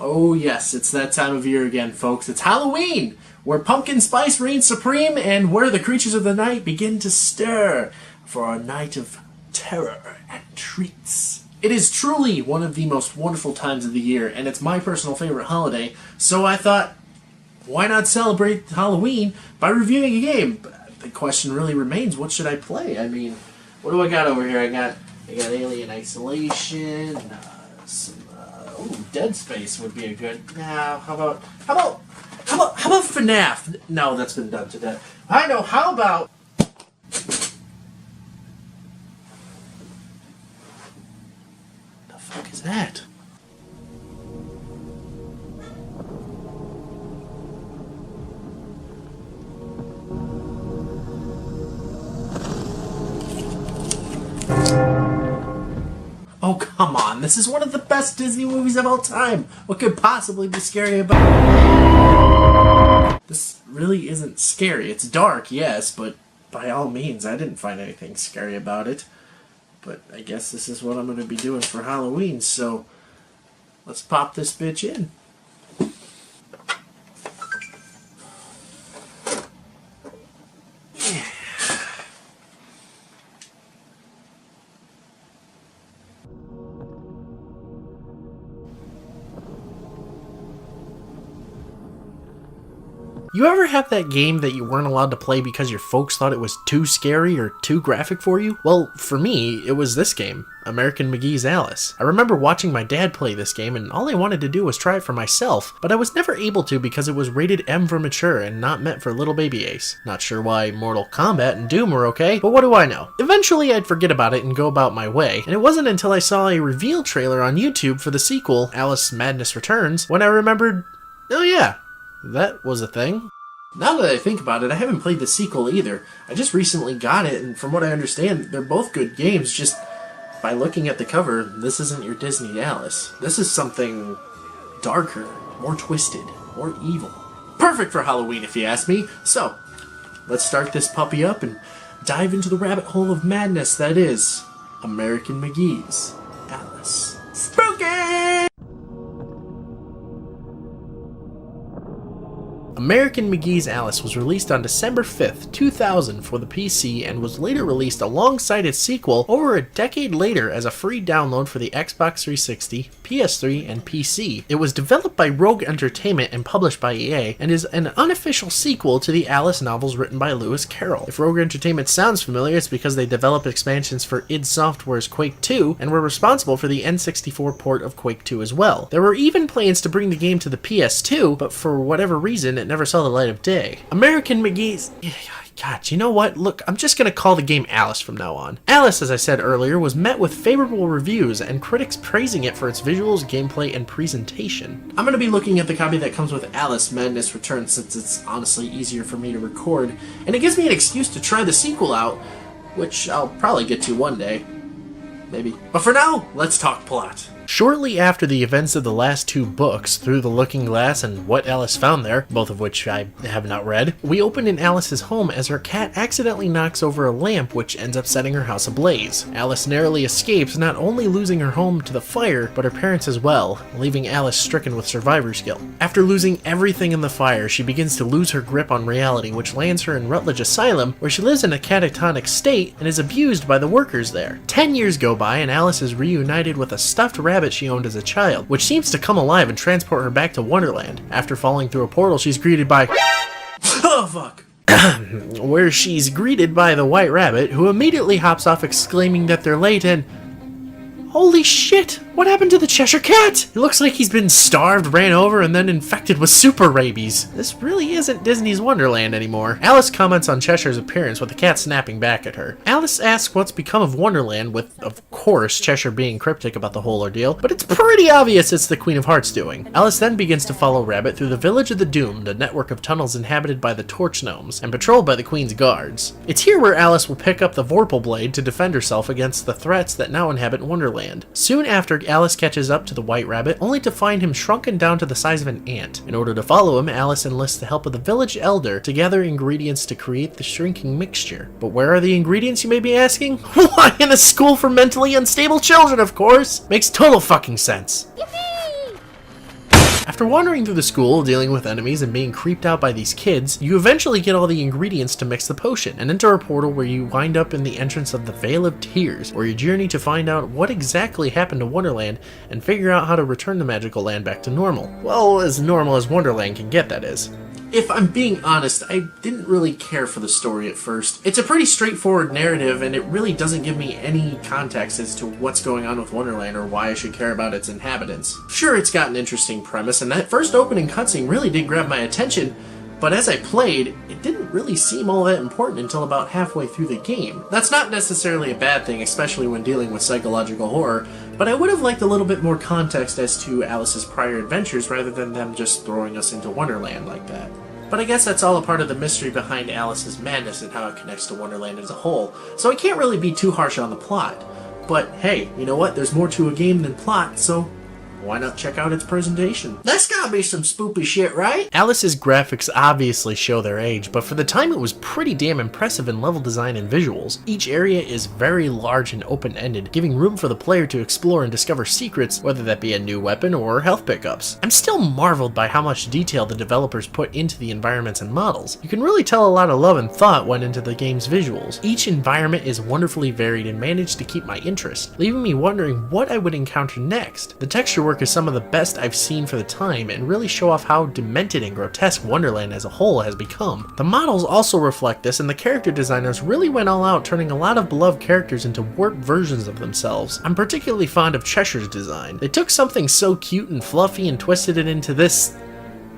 Oh yes, it's that time of year again, folks. It's Halloween, where pumpkin spice reigns supreme and where the creatures of the night begin to stir for a night of terror and treats. It is truly one of the most wonderful times of the year, and it's my personal favorite holiday, so I thought, why not celebrate Halloween by reviewing a game? But the question really remains, what should I play? I mean, what do I got over here? I got Alien Isolation, Dead Space would be a good. Now, how about FNAF? No, that's been done to death. I know. How about? The fuck is that? Oh, come on. This is one of the best Disney movies of all time. What could possibly be scary about it? This really isn't scary. It's dark, yes, but by all means, I didn't find anything scary about it. But I guess this is what I'm going to be doing for Halloween, so let's pop this bitch in. You ever have that game that you weren't allowed to play because your folks thought it was too scary or too graphic for you? Well, for me, it was this game, American McGee's Alice. I remember watching my dad play this game and all I wanted to do was try it for myself, but I was never able to because it was rated M for mature and not meant for little baby Ace. Not sure why Mortal Kombat and Doom were okay, but what do I know? Eventually I'd forget about it and go about my way, and it wasn't until I saw a reveal trailer on YouTube for the sequel, Alice Madness Returns, when I remembered, oh yeah, that was a thing. Now that I think about it, I haven't played the sequel either. I just recently got it, and from what I understand, they're both good games, just by looking at the cover, this isn't your Disney Alice. This is something darker, more twisted, more evil. Perfect for Halloween, if you ask me. So, let's start this puppy up and dive into the rabbit hole of madness that is American McGee's Alice. Spooky! American McGee's Alice was released on December 5th, 2000 for the PC and was later released alongside its sequel over a decade later as a free download for the Xbox 360, PS3, and PC. It was developed by Rogue Entertainment and published by EA, and is an unofficial sequel to the Alice novels written by Lewis Carroll. If Rogue Entertainment sounds familiar, it's because they developed expansions for id Software's Quake 2 and were responsible for the N64 port of Quake 2 as well. There were even plans to bring the game to the PS2, but for whatever reason it never saw the light of day. American McGee's... God, you know what? Look, I'm just gonna call the game Alice from now on. Alice, as I said earlier, was met with favorable reviews and critics praising it for its visuals, gameplay, and presentation. I'm gonna be looking at the copy that comes with Alice Madness Returns since it's honestly easier for me to record, and it gives me an excuse to try the sequel out, which I'll probably get to one day. Maybe. But for now, let's talk plot. Shortly after the events of the last two books, Through the Looking Glass and What Alice Found There, both of which I have not read, we open in Alice's home as her cat accidentally knocks over a lamp which ends up setting her house ablaze. Alice narrowly escapes, not only losing her home to the fire, but her parents as well, leaving Alice stricken with survivor's guilt. After losing everything in the fire, she begins to lose her grip on reality, which lands her in Rutledge Asylum, where she lives in a catatonic state and is abused by the workers there. 10 years go by and Alice is reunited with a stuffed rabbit she owned as a child, which seems to come alive and transport her back to Wonderland. After falling through a portal, she's greeted by... oh, fuck. Where she's greeted by the White Rabbit, who immediately hops off exclaiming that they're late and... holy shit! What happened to the Cheshire Cat? It looks like he's been starved, ran over, and then infected with super rabies. This really isn't Disney's Wonderland anymore. Alice comments on Cheshire's appearance with the cat snapping back at her. Alice asks what's become of Wonderland, with, of course, Cheshire being cryptic about the whole ordeal, but it's pretty obvious it's the Queen of Hearts doing. Alice then begins to follow Rabbit through the Village of the Doomed, a network of tunnels inhabited by the Torch Gnomes, and patrolled by the Queen's guards. It's here where Alice will pick up the Vorpal Blade to defend herself against the threats that now inhabit Wonderland. Soon after, Alice catches up to the White Rabbit, only to find him shrunken down to the size of an ant. In order to follow him, Alice enlists the help of the village elder to gather ingredients to create the shrinking mixture. But where are the ingredients, you may be asking? Why, in a school for mentally unstable children, of course! Makes total fucking sense. Yippee! After wandering through the school, dealing with enemies, and being creeped out by these kids, you eventually get all the ingredients to mix the potion, and enter a portal where you wind up in the entrance of the Vale of Tears, where you journey to find out what exactly happened to Wonderland, and figure out how to return the magical land back to normal. Well, as normal as Wonderland can get, that is. If I'm being honest, I didn't really care for the story at first. It's a pretty straightforward narrative, and it really doesn't give me any context as to what's going on with Wonderland or why I should care about its inhabitants. Sure, it's got an interesting premise, and that first opening cutscene really did grab my attention, but as I played, it didn't really seem all that important until about halfway through the game. That's not necessarily a bad thing, especially when dealing with psychological horror, but I would have liked a little bit more context as to Alice's prior adventures rather than them just throwing us into Wonderland like that. But I guess that's all a part of the mystery behind Alice's madness and how it connects to Wonderland as a whole, so I can't really be too harsh on the plot. But hey, you know what? There's more to a game than plot, so why not check out its presentation? That's gotta be some spoopy shit, right? Alice's graphics obviously show their age, but for the time it was pretty damn impressive in level design and visuals. Each area is very large and open-ended, giving room for the player to explore and discover secrets, whether that be a new weapon or health pickups. I'm still marveled by how much detail the developers put into the environments and models. You can really tell a lot of love and thought went into the game's visuals. Each environment is wonderfully varied and managed to keep my interest, leaving me wondering what I would encounter next. The texture work is some of the best I've seen for the time and really show off how demented and grotesque Wonderland as a whole has become. The models also reflect this, and the character designers really went all out, turning a lot of beloved characters into warped versions of themselves. I'm particularly fond of Cheshire's design. They took something so cute and fluffy and twisted it into this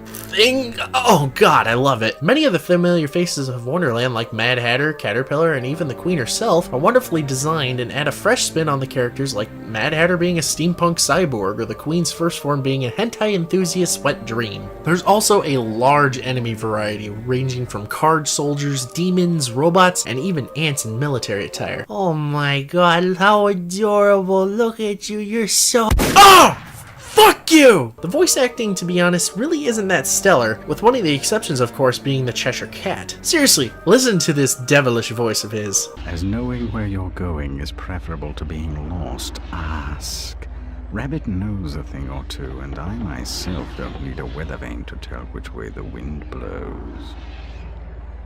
thing. Oh god, I love it. Many of the familiar faces of Wonderland, like Mad Hatter, Caterpillar, and even the Queen herself, are wonderfully designed and add a fresh spin on the characters, like Mad Hatter being a steampunk cyborg, or the Queen's first form being a hentai enthusiast's wet dream. There's also a large enemy variety, ranging from card soldiers, demons, robots, and even ants in military attire. Oh my god, how adorable. Look at you, you're so— Oh! Fuck you! The voice acting, to be honest, really isn't that stellar, with one of the exceptions, of course, being the Cheshire Cat. Seriously, listen to this devilish voice of his. As knowing where you're going is preferable to being lost, ask. Rabbit knows a thing or two, and I myself don't need a weather vane to tell which way the wind blows.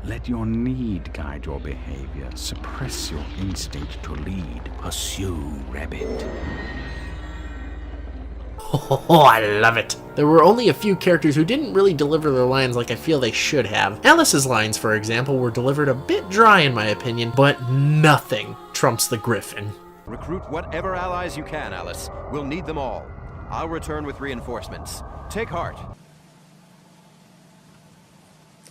Let your need guide your behavior. Suppress your instinct to lead. Pursue, Rabbit. Oh, I love it. There were only a few characters who didn't really deliver their lines like I feel they should have. Alice's lines, for example, were delivered a bit dry in my opinion, but nothing trumps the Griffin. Recruit whatever allies you can, Alice. We'll need them all. I'll return with reinforcements. Take heart.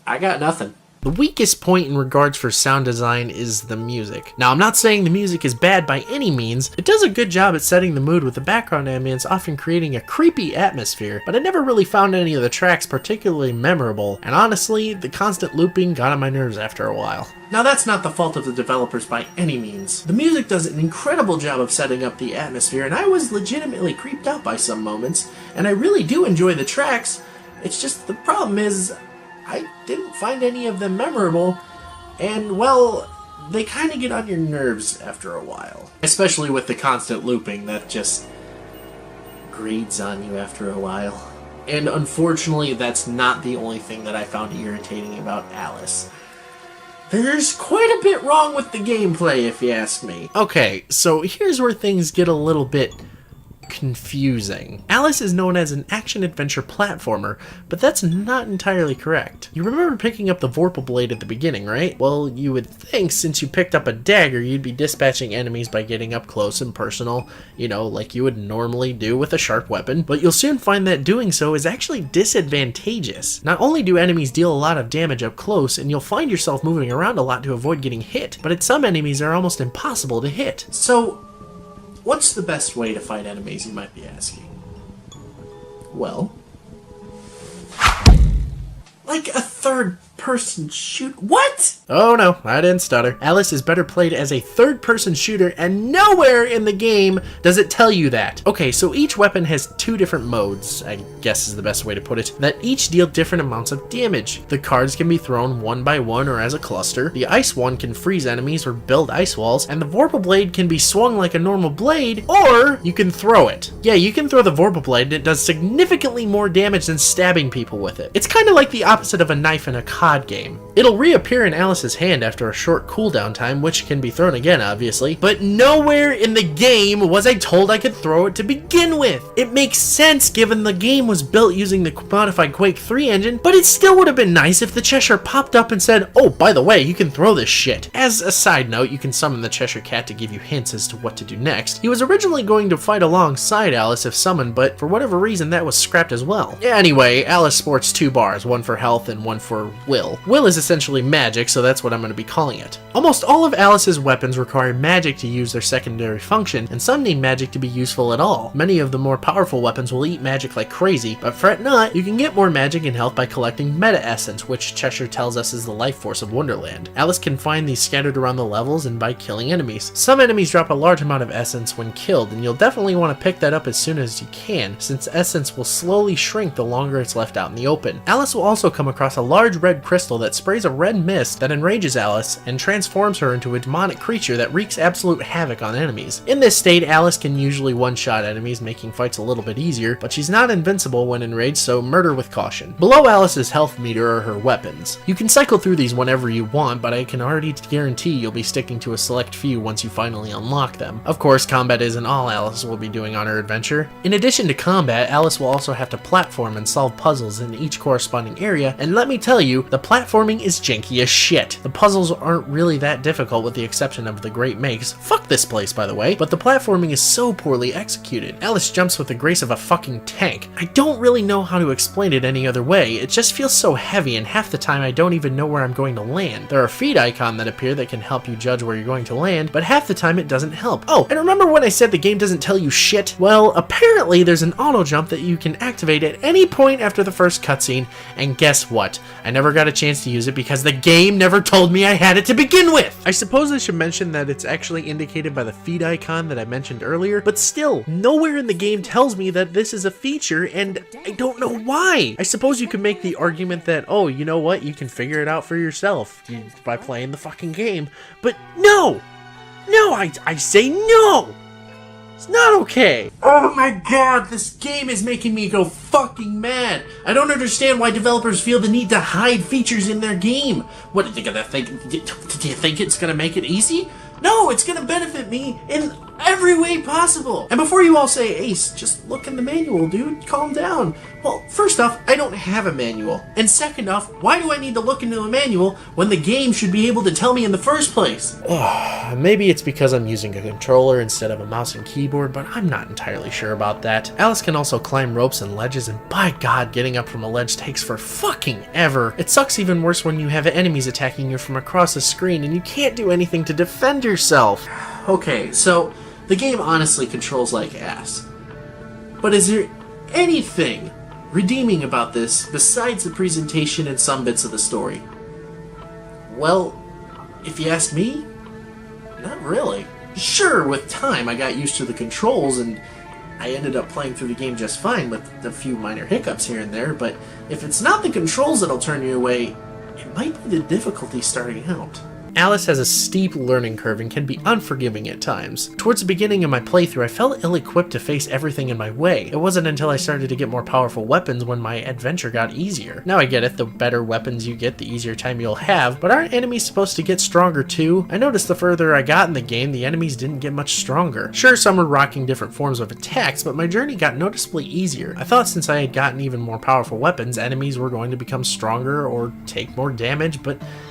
I got nothing. The weakest point in regards for sound design is the music. Now, I'm not saying the music is bad by any means. It does a good job at setting the mood with the background ambience, often creating a creepy atmosphere, but I never really found any of the tracks particularly memorable, and honestly, the constant looping got on my nerves after a while. Now, that's not the fault of the developers by any means. The music does an incredible job of setting up the atmosphere, and I was legitimately creeped out by some moments, and I really do enjoy the tracks. It's just the problem is, I didn't find any of them memorable, and, well, they kind of get on your nerves after a while. Especially with the constant looping that just grates on you after a while. And unfortunately, that's not the only thing that I found irritating about Alice. There's quite a bit wrong with the gameplay, if you ask me. Okay, so here's where things get a little bit confusing. Alice is known as an action-adventure platformer, but that's not entirely correct. You remember picking up the Vorpal Blade at the beginning, right? Well, you would think since you picked up a dagger, you'd be dispatching enemies by getting up close and personal, you know, like you would normally do with a sharp weapon, but you'll soon find that doing so is actually disadvantageous. Not only do enemies deal a lot of damage up close, and you'll find yourself moving around a lot to avoid getting hit, but some enemies are almost impossible to hit. So, what's the best way to fight enemies, you might be asking? Well, like a third third-person shoot. What? Oh no, I didn't stutter. Alice is better played as a third-person shooter, and nowhere in the game does it tell you that. Okay, so each weapon has two different modes, I guess is the best way to put it, that each deal different amounts of damage. The cards can be thrown one by one or as a cluster. The ice one can freeze enemies or build ice walls, and the Vorpal blade can be swung like a normal blade, or you can throw it. Yeah, you can throw the Vorpal blade and it does significantly more damage than stabbing people with it. It's kind of like the opposite of a knife in a COD game. It'll reappear in Alice's hand after a short cooldown time, which can be thrown again obviously, but nowhere in the game was I told I could throw it to begin with. It makes sense given the game was built using the modified Quake 3 engine, but it still would have been nice if the Cheshire popped up and said, oh, by the way, you can throw this shit. As a side note, you can summon the Cheshire Cat to give you hints as to what to do next. He was originally going to fight alongside Alice if summoned, but for whatever reason that was scrapped as well. Anyway, Alice sports two bars, one for health and one for will. Will is essentially magic, so that's what I'm going to be calling it. Almost all of Alice's weapons require magic to use their secondary function, and some need magic to be useful at all. Many of the more powerful weapons will eat magic like crazy, but fret not, you can get more magic and health by collecting Meta Essence, which Cheshire tells us is the life force of Wonderland. Alice can find these scattered around the levels and by killing enemies. Some enemies drop a large amount of essence when killed, and you'll definitely want to pick that up as soon as you can, since essence will slowly shrink the longer it's left out in the open. Alice will also come across a large red crystal that sprays a red mist that enrages Alice and transforms her into a demonic creature that wreaks absolute havoc on enemies. In this state, Alice can usually one-shot enemies, making fights a little bit easier, but she's not invincible when enraged, so murder with caution. Below Alice's health meter are her weapons. You can cycle through these whenever you want, but I can already guarantee you'll be sticking to a select few once you finally unlock them. Of course, combat isn't all Alice will be doing on her adventure. In addition to combat, Alice will also have to platform and solve puzzles in each corresponding area, and let me tell you, the platforming is janky as shit. The puzzles aren't really that difficult with the exception of the Great Makes. Fuck this place, by the way, but the platforming is so poorly executed. Alice jumps with the grace of a fucking tank. I don't really know how to explain it any other way. It just feels so heavy, and half the time I don't even know where I'm going to land. There are feet icons that appear that can help you judge where you're going to land, but half the time it doesn't help. Oh, and remember when I said the game doesn't tell you shit? Well, apparently there's an auto jump that you can activate at any point after the first cutscene, and guess what? I never got a chance to use it because the game never told me I had it to begin with! I suppose I should mention that it's actually indicated by the feet icon that I mentioned earlier, but still, nowhere in the game tells me that this is a feature, and I don't know why! I suppose you could make the argument that, oh, you know what, you can figure it out for yourself by playing the fucking game, but no! No, I say no! It's not okay! Oh my god, this game is making me go fucking mad! I don't understand why developers feel the need to hide features in their game! What, do you think it's gonna make it easy? No, it's gonna benefit me in every way possible! And before you all say, Ace, just look in the manual, dude, calm down. Well, first off, I don't have a manual. And second off, why do I need to look into a manual when the game should be able to tell me in the first place? Maybe it's because I'm using a controller instead of a mouse and keyboard, but I'm not entirely sure about that. Alice can also climb ropes and ledges, and by god, getting up from a ledge takes for fucking ever. It sucks even worse when you have enemies attacking you from across the screen and you can't do anything to defend yourself. Okay, so the game honestly controls like ass. But is there anything redeeming about this besides the presentation and some bits of the story? Well, if you ask me, not really. Sure, with time I got used to the controls and I ended up playing through the game just fine with a few minor hiccups here and there, but if it's not the controls that'll turn you away, it might be the difficulty starting out. Alice has a steep learning curve and can be unforgiving at times. Towards the beginning of my playthrough, I felt ill-equipped to face everything in my way. It wasn't until I started to get more powerful weapons when my adventure got easier. Now I get it, the better weapons you get, the easier time you'll have, but aren't enemies supposed to get stronger too? I noticed the further I got in the game, the enemies didn't get much stronger. Sure, some were rocking different forms of attacks, but my journey got noticeably easier. I thought since I had gotten even more powerful weapons, enemies were going to become stronger or take more damage, but